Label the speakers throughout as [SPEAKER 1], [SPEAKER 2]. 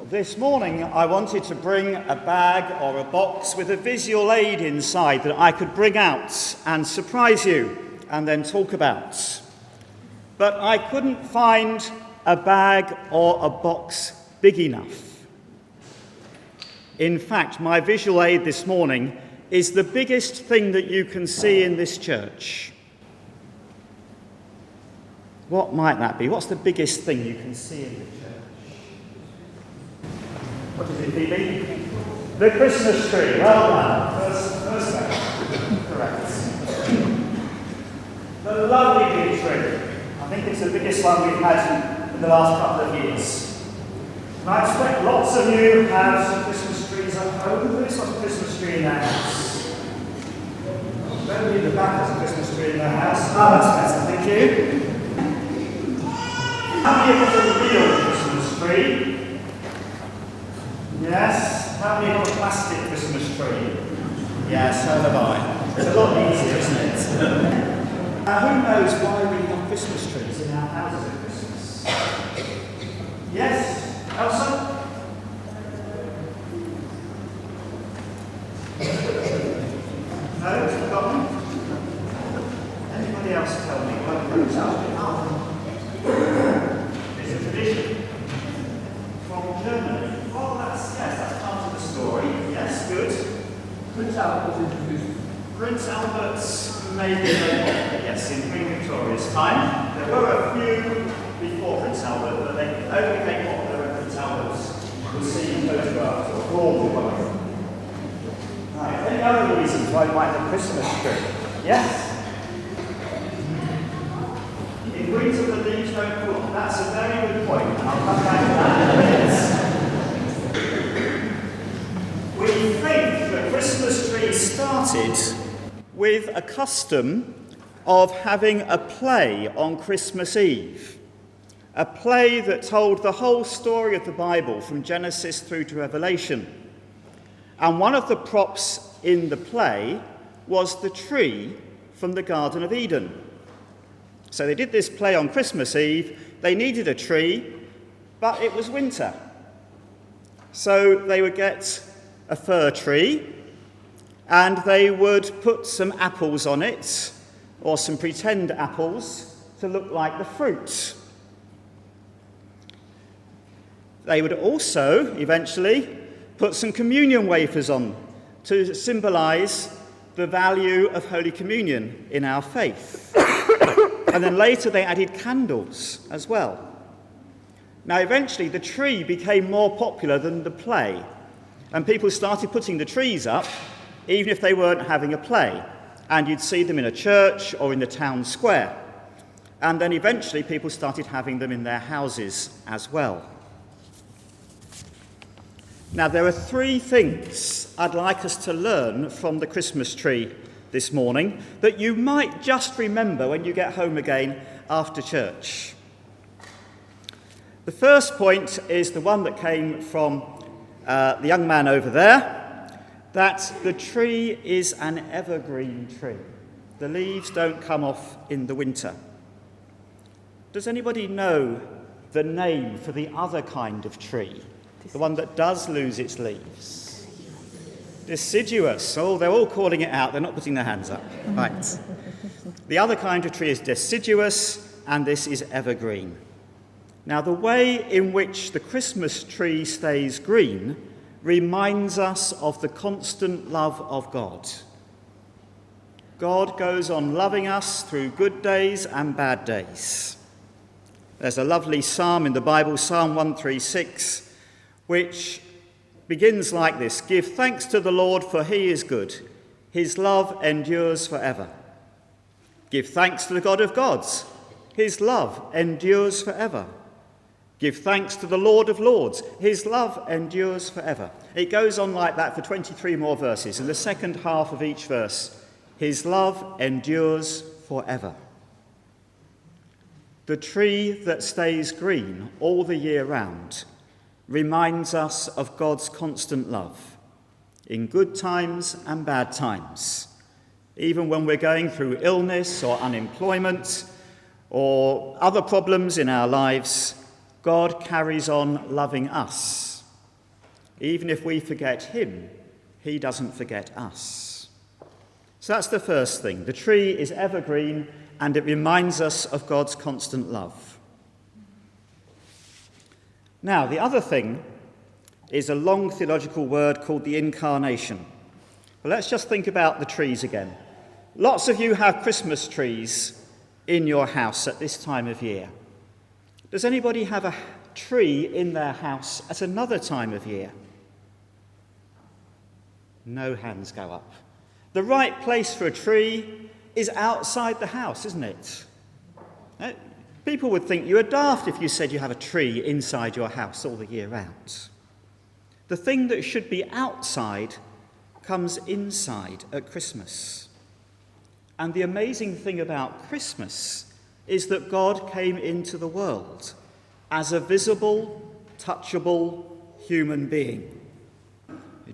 [SPEAKER 1] This morning I wanted to bring a bag or a box with a visual aid inside that I could bring out and surprise you and then talk about. But I couldn't find a bag or a box big enough. In fact, my visual aid this morning is the biggest thing that you can see in this church. What might that be? What's the biggest thing you can see in the church? What is it, Phoebe? The Christmas tree. Well done. First one. Correct. The lovely big tree. I think it's the biggest one we've had in the last couple of years. And I expect lots of you have some Christmas trees at home. Who's got a Christmas tree in their house? Nobody in the back has a Christmas tree in their house. Oh, that's better. Thank you. How many have got a real Christmas tree? Yes. How many have got a plastic Christmas tree? Yes, so have I. It's a lot easier, isn't it? Who knows why we have Christmas trees in our houses at Christmas? Yes? Elsa? No? Forgotten? Anybody else tell me what goes up? It's a tradition from Germany. Well, that's part of the story. Yes, good. Prince Albert was introduced. Prince Albert's maybe yes, in Queen Victoria's time. There were a few before Prince Albert, but they only became popular when Prince Albert was seen photographed or drawn away. Right, any other reasons why you might have a Christmas tree? Yes? In winter the leaves don't fall. That's a very good point. I'll come back to that in a minute. We think the Christmas tree started with a custom of having a play on Christmas Eve. A play that told the whole story of the Bible from Genesis through to Revelation. And one of the props in the play was the tree from the Garden of Eden. So they did this play on Christmas Eve. They needed a tree, but it was winter. So they would get a fir tree, and they would put some apples on it, or some pretend apples, to look like the fruit. They would also, eventually, put some communion wafers on to symbolise the value of Holy Communion in our faith. And then later they added candles as well. Now eventually the tree became more popular than the play, and people started putting the trees up even if they weren't having a play, and you'd see them in a church or in the town square. And then eventually people started having them in their houses as well. Now there are three things I'd like us to learn from the Christmas tree this morning that you might just remember when you get home again after church. The first point is the one that came from the young man over there, that the tree is an evergreen tree. The leaves don't come off in the winter. Does anybody know the name for the other kind of tree? The one that does lose its leaves? Deciduous. Oh, they're all calling it out. They're not putting their hands up. Right. The other kind of tree is deciduous, and this is evergreen. Now, the way in which the Christmas tree stays green reminds us of the constant love of God. God goes on loving us through good days and bad days. There's a lovely psalm in the Bible, Psalm 136, which begins like this: "Give thanks to the Lord, for he is good. His love endures forever. Give thanks to the God of gods. His love endures forever. Give thanks to the Lord of lords. His love endures forever." It goes on like that for 23 more verses. In the second half of each verse, his love endures forever. The tree that stays green all the year round reminds us of God's constant love in good times and bad times. Even when we're going through illness or unemployment or other problems in our lives, God carries on loving us Even if we forget him, he doesn't forget us. So that's the first thing. The tree is evergreen and it reminds us of God's constant love. Now, the other thing is a long theological word called the incarnation. Well, let's just think about the trees again. Lots of you have Christmas trees in your house at this time of year. Does anybody have a tree in their house at another time of year? No hands go up. The right place for a tree is outside the house, isn't it? People would think you were daft if you said you have a tree inside your house all the year round. The thing that should be outside comes inside at Christmas. And the amazing thing about Christmas is that God came into the world as a visible, touchable human being.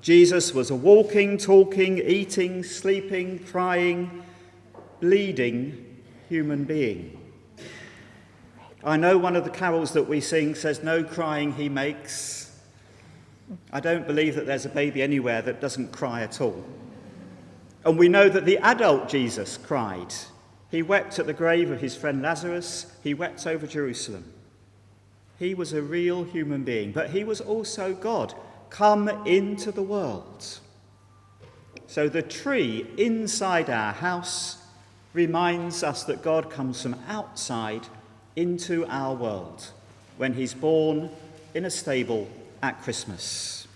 [SPEAKER 1] Jesus was a walking, talking, eating, sleeping, crying, bleeding human being. I know one of the carols that we sing says, "No crying he makes." I don't believe that there's a baby anywhere that doesn't cry at all. And we know that the adult Jesus cried. He wept at the grave of his friend Lazarus. He wept over Jerusalem. He was a real human being, but he was also God, come into the world. So the tree inside our house reminds us that God comes from outside into our world when he's born in a stable at Christmas.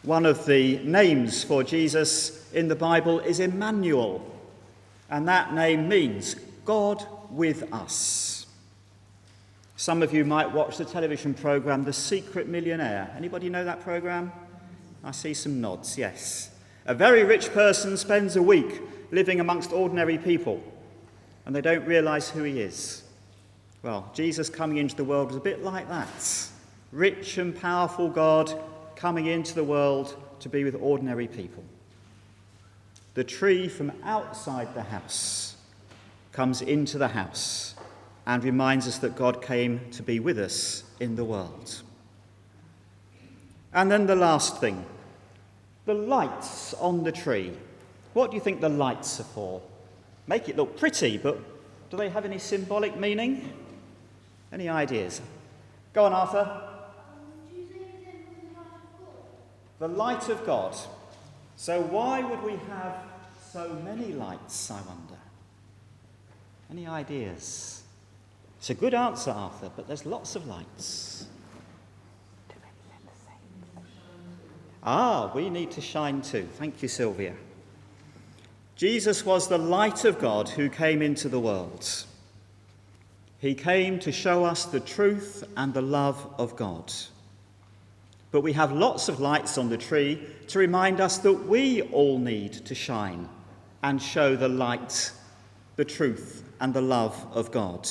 [SPEAKER 1] One of the names for Jesus in the Bible is Emmanuel, and that name means God with us. Some of you might watch the television programme The Secret Millionaire. Anybody know that programme? I see some nods, yes. A very rich person spends a week living amongst ordinary people, and they don't realise who he is. Well, Jesus coming into the world was a bit like that. Rich and powerful God coming into the world to be with ordinary people. The tree from outside the house comes into the house and reminds us that God came to be with us in the world. And then the last thing, the lights on the tree. What do you think the lights are for? Make it look pretty, but do they have any symbolic meaning? Any ideas? Go on, Arthur. The light of God. So why would we have so many lights, I wonder? Any ideas? It's a good answer, Arthur, but there's lots of lights. We need to shine too. Thank you, Sylvia. Jesus was the light of God who came into the world. He came to show us the truth and the love of God. But we have lots of lights on the tree to remind us that we all need to shine and show the light, the truth, and the love of God.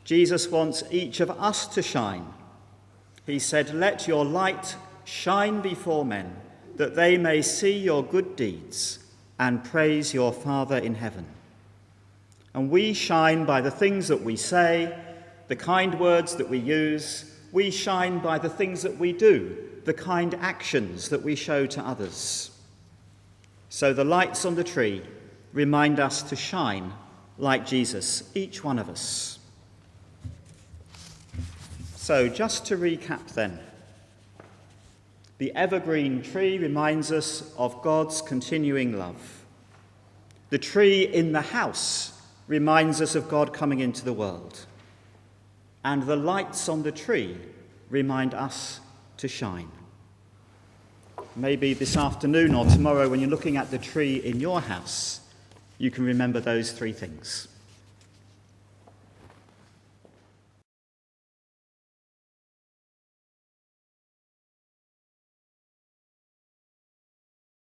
[SPEAKER 1] Jesus wants each of us to shine. He said, "Let your light shine before men, that they may see your good deeds and praise your Father in heaven." And we shine by the things that we say, the kind words that we use. We shine by the things that we do, the kind actions that we show to others. So the lights on the tree remind us to shine like Jesus, each one of us. So just to recap then, the evergreen tree reminds us of God's continuing love. The tree in the house reminds us of God coming into the world. And the lights on the tree remind us to shine. Maybe this afternoon or tomorrow when you're looking at the tree in your house, you can remember those three things.